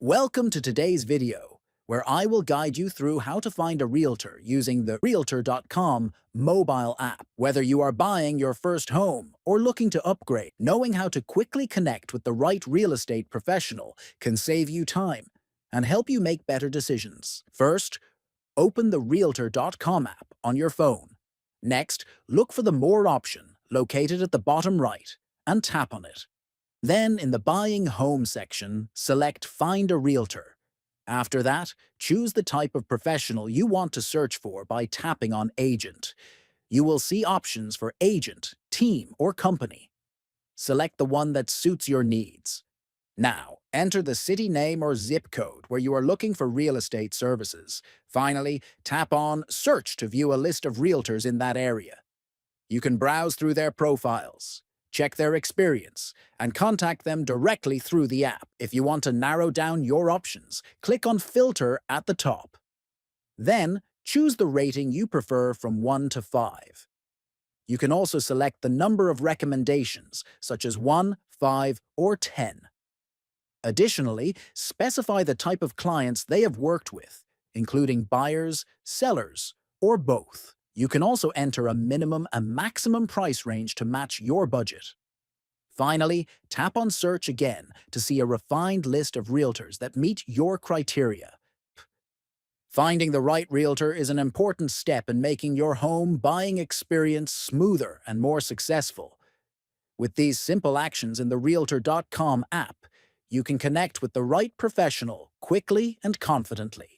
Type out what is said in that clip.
Welcome to today's video, where I will guide you through how to find a realtor using the realtor.com mobile app. Whether you are buying your first home or looking to upgrade, knowing how to quickly connect with the right real estate professional can save you time and help you make better decisions. First, open the realtor.com app on your phone. Next, look for the More option located at the bottom right and tap on it. Then, in the Buying Home section, select Find a Realtor. After that, choose the type of professional you want to search for by tapping on Agent. You will see options for agent, team, or company. Select the one that suits your needs. Now, enter the city name or zip code where you are looking for real estate services. Finally, tap on Search to view a list of realtors in that area. You can browse through their profiles, check their experience, and contact them directly through the app. If you want to narrow down your options, click on Filter at the top. Then, choose the rating you prefer from 1 to 5. You can also select the number of recommendations, such as 1, 5, or 10. Additionally, specify the type of clients they have worked with, including buyers, sellers, or both. You can also enter a minimum and maximum price range to match your budget. Finally, tap on Search again to see a refined list of realtors that meet your criteria. Finding the right realtor is an important step in making your home buying experience smoother and more successful. With these simple actions in the Realtor.com app, you can connect with the right professional quickly and confidently.